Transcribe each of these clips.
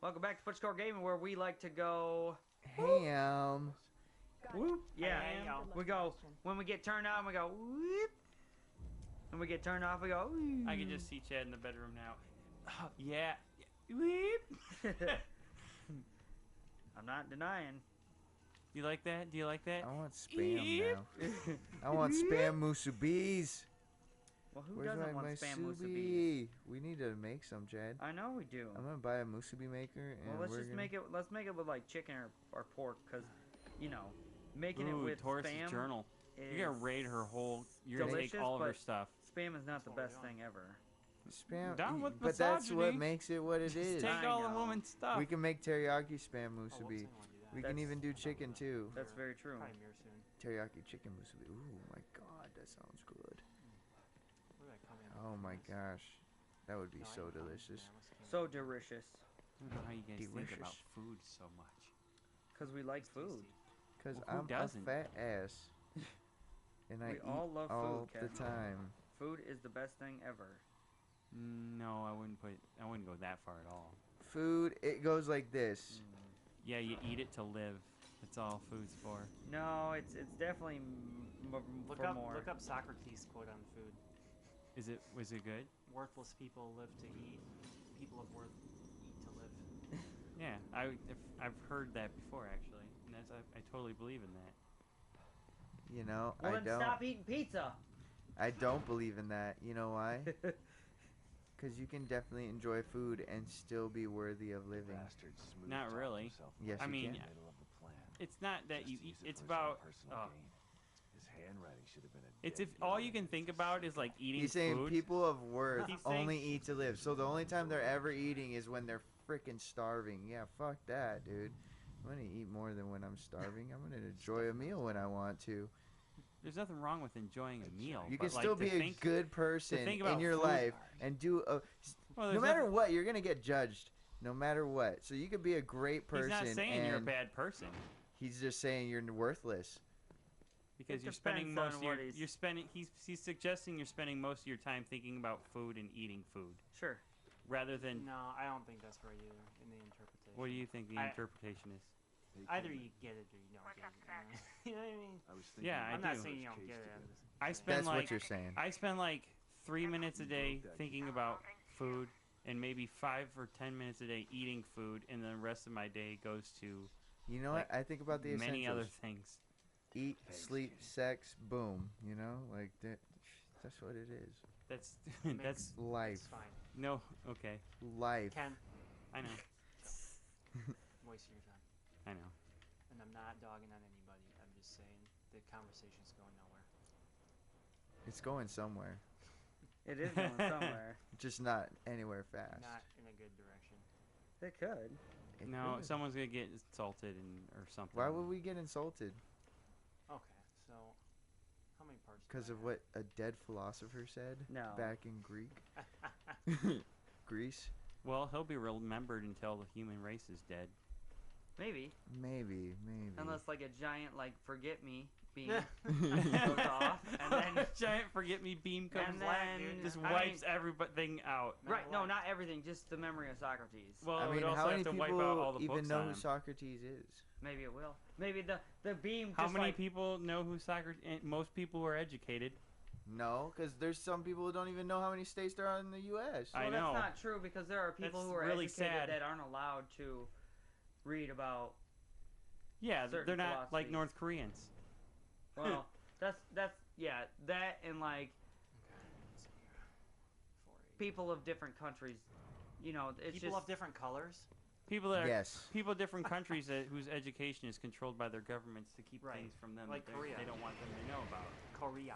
Welcome back to Footscore Gaming, where we like to go. Ham. Whoop. Yeah. Ham. We go when we get turned on. We go whoop. When we get turned off, we go. Whoop. I can just see Chad in the bedroom now. Oh, yeah. Weep. I'm not denying. You like that? Do you like that? I want spam now. I want spam musubis. Well, who Where's doesn't my want spam musubi? musubis? We need to make some, Chad. I know we do. I'm gonna buy a musubi maker, and Well, let's we're just gonna... make it. Let's make it with like chicken or pork, cause you know, making it with Taurus' spam. journal. Is You're gonna raid her whole. You're gonna take delicious, all of her but stuff. Spam is not the best thing ever. Spam, Done with but that's what misogyny. makes it what it is. Take I all know. the woman's stuff. We can make teriyaki spam musubi. We can That's- even do chicken too. That's very true. Probably mirror soon. Teriyaki chicken musubi. Ooh my god, that sounds good. Where did I come in? Oh my gosh, that would be so delicious. So delicious. I don't know how you guys think about Delicious. food so much. Cause we like food. Cause Well, who I'm doesn't? a fat ass, and I We eat all love all food, the Ken. time. Food is the best thing ever. No, I wouldn't go that far at all. Food, it goes like this. Yeah, you eat it to live. That's all food's for. No, it's definitely Look up Socrates' quote on food. Was it good? Worthless people live to eat. People of worth eat to live. Yeah, I've heard that before actually, and I totally believe in that. You know, Well, I then don't. stop eating pizza. I don't believe in that. You know why? Because you can definitely enjoy food and still be worthy of living. Not really. Yes, I you mean, can. it's not that you eat. It's about. His handwriting should have been a It's if all you can think about is like eating He's saying food. people of worth He's saying- only eat to live. So the only time they're ever eating is when they're freaking starving. Yeah, fuck that, dude. I'm gonna eat more than when I'm starving. I'm gonna enjoy a meal when I want to. There's nothing wrong with enjoying a meal. You but, can like, still to be a think- good person think in about your food- life and do a. Well, no there's matter nothing- what, you're gonna get judged. No matter what. So you could be a great person. He's not saying and you're a bad person He's just saying you're worthless. because It you're spending depends most on of your. what he's- You're spending. He's suggesting you're spending most of your time thinking about food and eating food Sure. rather than. No, I don't think that's right either in the interpretation. What do you think the interpretation is? Either you get it or you don't get it. You know what I mean? I was thinking Yeah, I I'm not do. saying you don't get it. I'm just I saying. spend That's like what you're saying. I spend like 3 minutes a day thinking about food, and maybe 5 or 10 minutes a day eating food, and the rest of my day goes to You know like, what? I think about the many other essentials. things. Eat, sleep, sex, boom. You know, like that. That's what it is. That's Makes- that's It's Life, fine. no okay. life. Ken, I know, wasting your time. I know. And I'm not dogging on anybody. I'm just saying the conversation's going nowhere. It's going somewhere, It is going somewhere. just not anywhere fast. Not in a good direction. It could. It No, could. someone's gonna get insulted or something. Why would we get insulted? Okay, so how many parts? do Because I of have? what a dead philosopher said No. back in Greek, Greece. Well, he'll be remembered until the human race is dead. Maybe. Maybe. Unless like a giant like forget me beam goes off and then Giant forget me beam comes and back, then just I wipes mean- everything out. right. No, not everything. Just the memory of Socrates. Well, I it mean, would also how many have to people wipe out all the even books know on who him. Socrates is? Maybe it will. Maybe the beam. How just many like, people know who Socrates? Most people who are educated. No, because there's some people who don't even know how many states there are in the U.S. I Well, know. that's not true because there are people That's who are really educated sad. that aren't allowed to read about. Yeah, Certain they're not like philosophies. North Koreans. Well, that's yeah, that and like Okay, let's see here. 480. people of different countries. You know, it's People just of different colors. People that are, Yes. people of different countries whose education is controlled by their governments to keep Right. things from them Like that Korea. they don't want them to know about. Korea.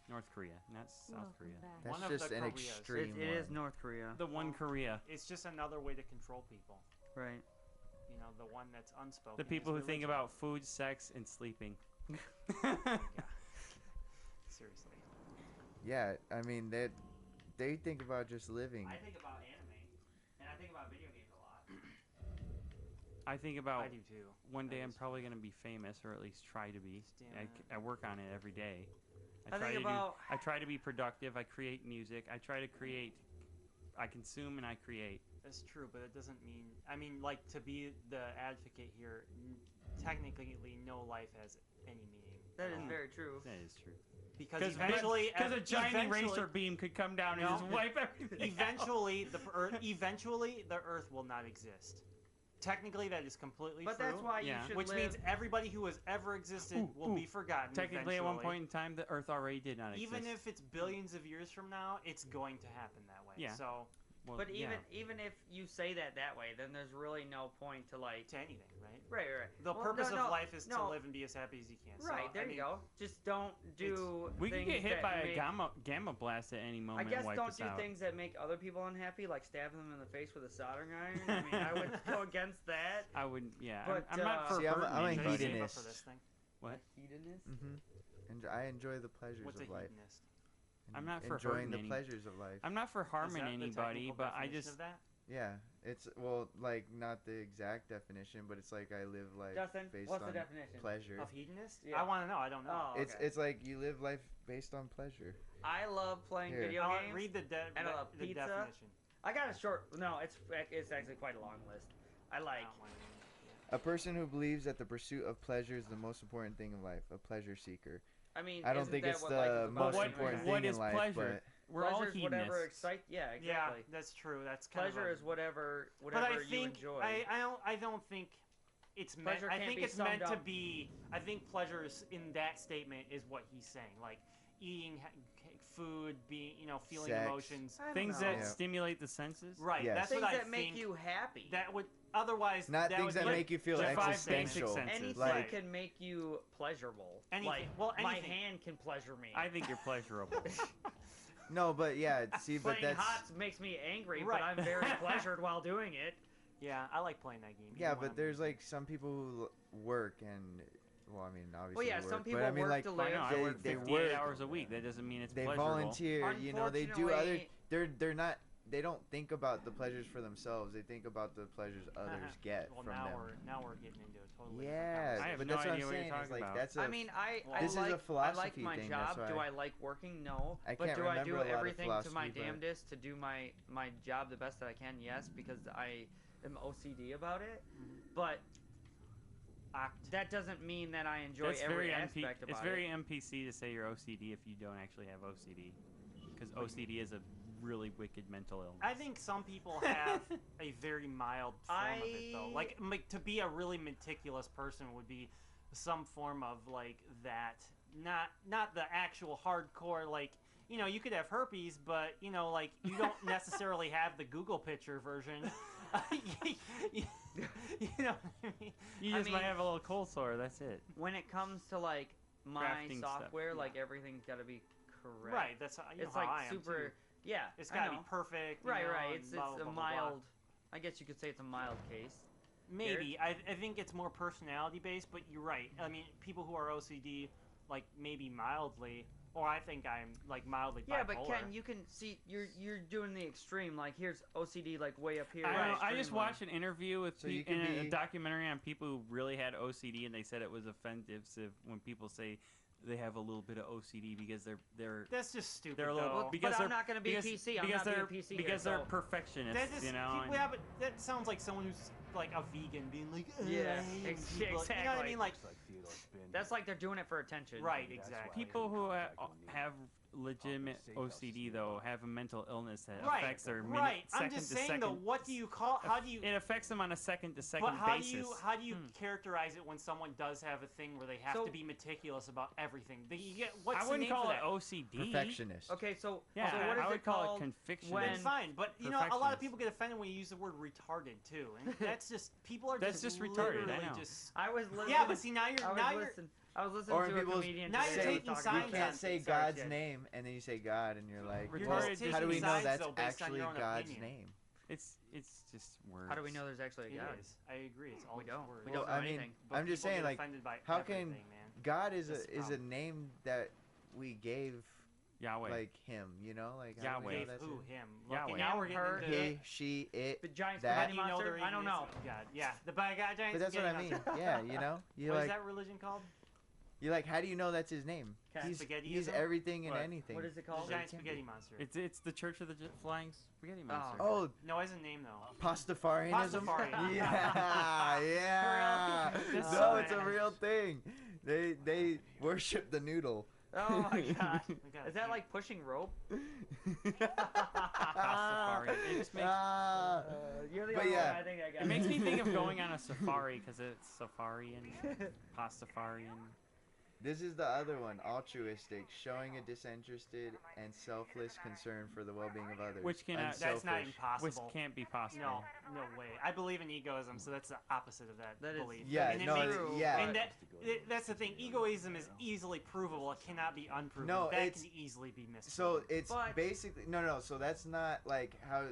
North Korea, not South Korea. That's One of just the an Koreas. extreme it is one. North Korea, The one Korea. It's just another way to control people. right? You know, the one that's unspoken. The people who is think religion. about food, sex, and sleeping. Yeah. Seriously. Yeah, I mean they think about just living. I think about anime, and I think about video games a lot. I think about I do too. one day That I'm is- probably going to be famous, or at least try to be. Damn I, it. I work on it every day. I think about- I try to be productive. I create music. I try to create I consume and I create. That's true, but it doesn't mean. I mean, like to be the advocate here. Technically, no life has any meaning. That at is all. very true. That is true. Because eventually, because a giant eventually- eraser beam could come down and No. just wipe everything. Eventually, the Earth will not exist. Technically, that is completely But true. that's why you Yeah. should Which live. means everybody who has ever existed will be forgotten. Technically, at one eventually. point in time, the Earth already did not exist. Even if it's billions of years from now, it's going to happen that way. Yeah. So Well, But yeah. even if you say that way, then there's really no point to like. to anything, right? Right. The Well, purpose no, of life is to no. live and be as happy as you can. Right, so, there I mean, you go. Just don't do. We could get things hit that by make, a gamma blast at any I moment guess and wipe don't us do out. things that make other people unhappy, like stabbing them in the face with a soldering iron. I mean, I would go against that. I wouldn't. Yeah, But, I'm not for See, I'm hurting a anybody. Should I save up hedonist. for this thing? What? Hedonist? And I enjoy the pleasures What's a of life. hedonist? I'm not for enjoying hurting the any- pleasures of life. I'm not for harming Is that the anybody, technical but I definition just. of that? Yeah, it's like not the exact definition, but it's like I live life Justin, based what's the on definition? pleasure. Of hedonist? Yeah. I want to know. I don't know. Oh, It's okay. it's like you live life based on pleasure. I love playing Here. video games. Read the, and I love the pizza. definition. I got a short. No, it's actually quite a long list. I like. Not one. A person who believes that the pursuit of pleasure is the most important thing in life. A pleasure seeker. I mean, I don't isn't think that it's what life the is about most what- anyway? important what thing is in life, pleasure? We're all Pleasure's whatever hedonists. excite. Yeah, Yeah, exactly. that's true. That's kind Pleasure of. is whatever But I you think enjoy. I don't think it's meant. Pleasure I can't think be it's meant summed to up. be. I think pleasure is in that statement is what he's saying, like eating food, being feeling Sex. emotions. I don't Things know. that Yeah. stimulate the senses. Right. Yes. That's Things what I that make think. you happy. That would otherwise. Not that things would that be- make you feel the five basic existential. senses. Anything Like- can make you pleasurable. Anything. Like, Well, my anything. hand can pleasure me. I think you're pleasurable. No, but yeah, see, but Playing that's hots makes me angry, Right. but I'm very pleasured while doing it. Yeah, I like playing that game. yeah, even when but I'm there's busy. like some people who work and well, I mean, obviously Well, yeah, work, some people but I mean, work like to I live. know. I They- work they 58 work- hours a week. That doesn't mean it's they pleasurable. volunteer. You know, they do other. Unfortunately- They're not. They don't think about the pleasures for themselves. They think about the pleasures others get well, from now them. now we're getting into a totally Yeah, I have but no that's what idea I'm what you're saying. talking Is like about. that's I mean, I This is a like I like philosophy my thing, job. that's Do why- I like working? No. I But can't do I remember do a lot of everything to my philosophy, but- damnedest to do my job the best that I can? Yes, because I am OCD about it. But that doesn't mean that I enjoy That's every very aspect it's about very it. NPC to say you're OCD if you don't actually have OCD, because OCD is a really wicked mental illness. I think some people have a very mild form of it though. Like to be a really meticulous person would be some form of like that. Not the actual hardcore like you could have herpes, but like you don't necessarily have the Google picture version. You know what I mean? You I just might mean- have a little cold sore. That's it. When it comes to like my Crafting stuff. software, like Yeah. everything got to be correct. Right. That's how, It's how like I am super. too. Yeah. It's I got to know. be perfect. Right, you know, right. and It's blah, blah, a blah, blah, blah. mild. I guess you could say it's a mild case. Maybe. I think it's more personality based, but you're right. I mean, people who are OCD, like maybe mildly, or I think I'm like mildly Yeah, bipolar. but Ken, you can see you're doing the extreme. Like here's OCD, like way up here. I, don't know, I extreme just one. watched an interview with So you people could in a be- documentary on people who really had OCD, and they said it was offensive when people say they have a little bit of OCD because they're That's just stupid. they're a little though. because but they're I'm not gonna be because, PC. I'm because not they're being PC because here, they're so- perfectionists, That is, you know. yeah, but that sounds like someone who's like a vegan being like, Yeah, I hate ex- people." You know what I exactly. mean? Like, Looks like Theodore's been That's like they're doing it for attention. right, That's exactly. why- People who Contact when you- have legitimate OCD though have a mental illness that Right, affects their minute, right. I'm second just to saying second. though, what do you call? How do you? It affects them on a second to second But how basis. do you characterize it when someone does have a thing where they have So- to be meticulous about everything? You get what's I the wouldn't name call for it that? OCD. Perfectionist. Okay, so Yeah, so what is I would it call called? it conviction. when- Then fine, but a lot of Perfectionist. people get offended when you use the word retarded too, and that's just people are That's just retarded, I literally know. just. I was listening. Yeah, but see now you're I was listening Or to when a people comedian. now today you're that was taking talking signs about You that. can't on- say Sorry, God's Jed. name and then you say God and you're like, You're well, just how do we taking know sides, that's though, based on actually your own God's opinion. name? It's just words. How do we know there's actually a It God? is. I agree. It's all We just don't. words. We Well, don't know I mean, anything. But I'm just people saying, get like, offended by how everything, can man. God is That's the a problem. name that we gave Yahweh. like him, you know, like how do we Yahweh. know Gave that's who him? him? Yahweh. Look, now we're Her, getting into He, she, it. The giant That- How spaghetti do you know monster? they're I don't know. God. Yeah, the bad guy giant. But that's what I spaghetti mean. monster. Yeah, you know, you What is like that religion called? You're like, how do you know that's his name? He's Spaghettiism? everything and What? anything. What is it called? Giant spaghetti monster. It's the Church of the Flying Spaghetti Monster. Oh, No, it has a name though. Pastafarianism? Pastafarian. Yeah. That's No, so it's a bad. real thing. They worship the noodle. Oh my god. We gotta Is that keep- like pushing rope? Pastafarian. It just makes You're the But only yeah. one I think I got. it makes me think of going on a safari because it's safari and pastafarian. This is the other one, altruistic, showing a disinterested and selfless concern for the well-being of others. Which cannot- That's not Unselfish. Which impossible. can't be possible. No, no way. I believe in egoism, so that's the opposite of that, That is- belief. Yeah, and it no, makes, yeah. And that's the thing. Egoism is easily provable. It cannot be unproven. No, that it's- can easily be misproven. So it's But- basically no. So that's not like how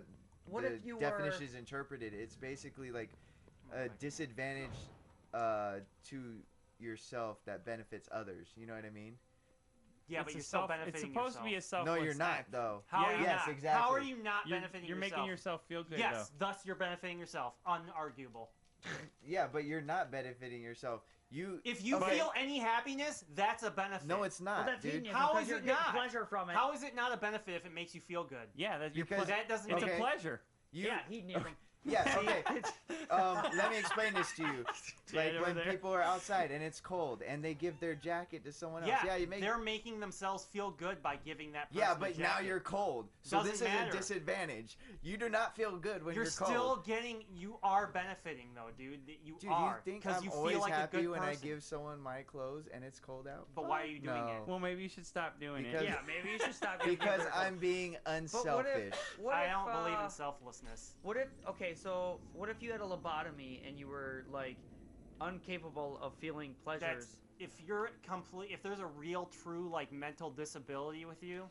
What the if you definition were? is interpreted. It's basically like Oh my a God. disadvantage to yourself that benefits others. You know what I mean? Yeah, It's but a you're still self- benefiting It's supposed to be a yourself. selfless No, you're not act. though. How are Yeah. you Yes, not? exactly. How are you not You're, benefiting you're yourself? making yourself feel good Yes, though. thus you're benefiting yourself. Unarguable. Yeah, but you're not benefiting yourself. You. If you Okay. feel any happiness, that's a benefit. No, it's Well, not, that's dude. hedonism How because is you're it getting not? pleasure from it. How is it not a benefit if it makes you feel good? Yeah, that's your Because- That doesn't It's make Okay. a pleasure. You, Yeah, hedonism. Yeah. Okay. Let me explain this to you. Like over when there. people are outside and it's cold and they give their jacket to someone else. Yeah, you make. they're making themselves feel good by giving that person Yeah, a but now jacket. you're cold. So Doesn't this is matter. a disadvantage. You do not feel good when You're you're still cold. getting. You are benefiting though, dude. You Dude, are. you think 'cause I'm you always feel like happy a good when person. I give someone my clothes and it's cold out? But why are you doing No. it? Well, maybe you should stop doing Because- it. Yeah, maybe you should stop. giving Because people- I'm being But unselfish. what I if, don't believe in selflessness. What if? Okay, so what if you had a lobotomy and you were like incapable of feeling pleasures? That's if you're complete. If there's a real, true like mental disability with you.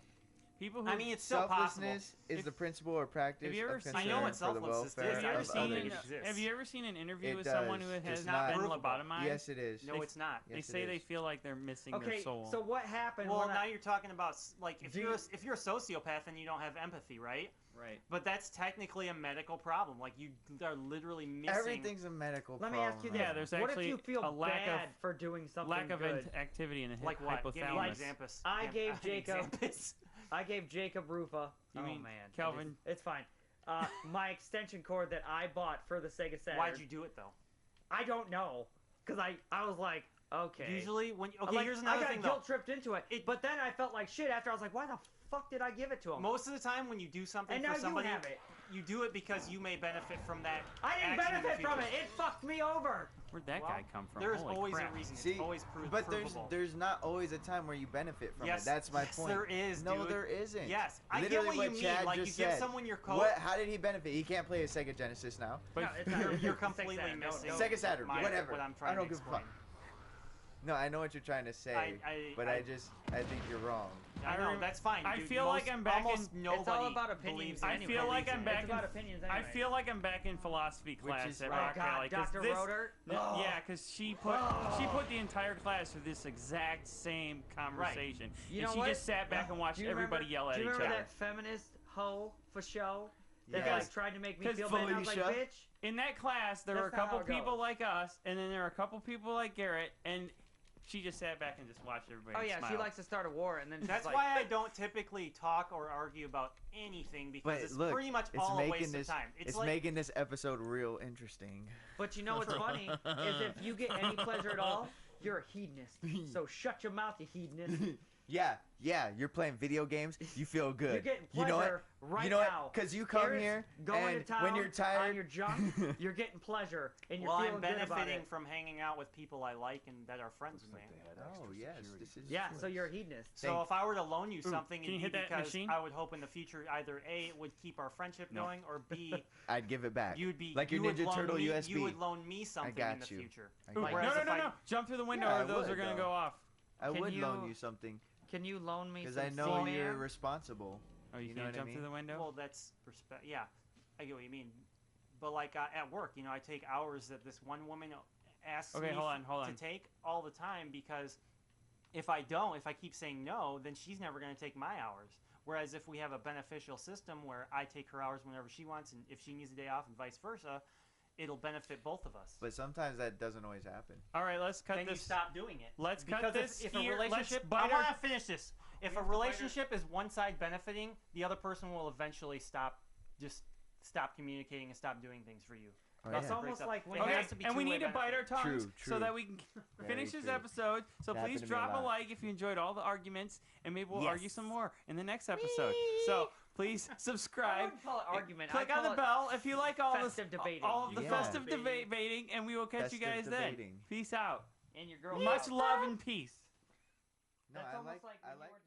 People who I mean, it's still possible. Selflessness is If- the principle or practice have you ever of seen- concern I know what for the selflessness is. welfare have you ever of seen others. an, It exists. have you ever seen an interview It with someone who does. has It's been not provable. lobotomized? Yes, it is. No, They- it's not. They Yes, say it they is. feel like they're missing Okay, their soul. so what happened? Well, when now I, you're talking about like if Do you're you- if you're a sociopath and you don't have empathy, right? right. But that's technically a medical problem. Like you are literally missing. Everything's a medical Let problem. me ask you this: Yeah, there's what if actually you feel a lack of- bad for doing something Lack of good? activity in the Like what? Give me an hypothalamus. example. I gave an Jacob- example. I gave Jacob Rufa. You oh mean man, Calvin? It's fine. My extension cord that I bought for the Sega Saturn. Why'd you do it though? I don't know, cause I was like, okay. Usually when I'm okay, like, here's another I got thing though. guilt tripped into it. But then I felt like shit after. I was like, why the fuck did I give it to him? Most of the time when you do something and for now somebody, you have it. you do it because you may benefit from that. I didn't action in the benefit from it. future. It fucked me over. Where'd that Well, guy come from? There's Holy always crap. a reason. See, it's always but provable. there's not always a time where you benefit from Yes, it. That's my yes, point. there is, No, dude. there isn't. Yes, I get Literally what you mean. Chad Like you just give said. someone your code. What? How did he benefit? He can't play a Sega Genesis now. But No, it's not. You're It's completely Sega Saturn. missing. Don't- Sega Saturn, whatever. What I'm I trying don't to give a fuck. explain. No, I know what you're trying to say, but I think you're wrong. I know that's fine. I dude. feel like Most- I'm back in- almost nobody It's all about opinions. believes in I anyway. feel like believes I'm in back It's in- about opinions I anyway. feel like I'm back in philosophy Which class is at right. Rock Oh, God, Valley. 'cause Dr. this- Roeder? Oh. Yeah, because she put the entire class through this exact same conversation. You and know she what? just sat back and watched Do you everybody remember- yell at Do you each remember other. that feminist hoe for show that Yes. like tried to make me 'Cause feel bad? And I was like, Felicia- bitch. In that class, there That's were a not how couple it people goes. like us, and then there were a couple people like Garrett, and she just sat back and just watched everybody Oh yeah, smile. she likes to start a war and then she's That's like, why I don't typically talk or argue about anything because But it's look, pretty much it's all a making waste this of time. It's like making this episode real interesting. But you know what's funny is if you get any pleasure at all, you're a hedonist. So shut your mouth, you hedonist. Yeah, you're playing video games. You feel good. You're getting you know pleasure what? right you know now. what? Because you come Garrett's here going and to town when you're on tired, your junk, you're getting pleasure and you're well, feeling I'm good about benefiting it. from hanging out with people I like and that are friends with me. Oh yes, this is Yeah, true. so you're a hedonist. So Thank- if I were to loan you something, can you it'd be hit that because machine? I would hope in the future either A, it would keep our friendship No. going, or B, I'd give it back. you'd be like your you would Ninja loan Turtle me, USB. You would loan me something got in the you. future. I Ooh, got Whereas no, if no, I- no! Jump through the window, Yeah, or I those would, are gonna though. go off. I Can would loan you- you something Can you loan me because some I know Seaman? you're responsible. Oh, you, You know can't what I jump mean? through the window. Well, that's respect. Yeah, I get what you mean. But like at work, you know, I take hours that this one woman asks Okay, me hold on. to take all the time because if I don't, if I keep saying no, then she's never going to take my hours. Whereas if we have a beneficial system where I take her hours whenever she wants, and if she needs a day off, and vice versa, it'll benefit both of us. But sometimes that doesn't always happen. All right, let's cut Then this. you stop doing it. Let's because cut this if here. a relationship, Let's bite I our- want to finish this. If a have to bite our- relationship is one side benefiting, the other person will eventually stop communicating and stop doing things for you. Oh, That's yeah. almost like when Okay, It has to be and we two-way need to bite our benefit. tongues True, so that true. we can Very finish this true. episode. So It please happened to me a drop a lot. like if you enjoyed all the arguments, and maybe we'll argue Yes. some more in the next episode. So please I subscribe. wouldn't call it argument. Click I on the call it bell if you like all festive debating. all of the Yeah. festive debating, and we will catch you guys Festive then. debating. Peace out. And your girl. Much love and peace. No, That's I almost like when I you like were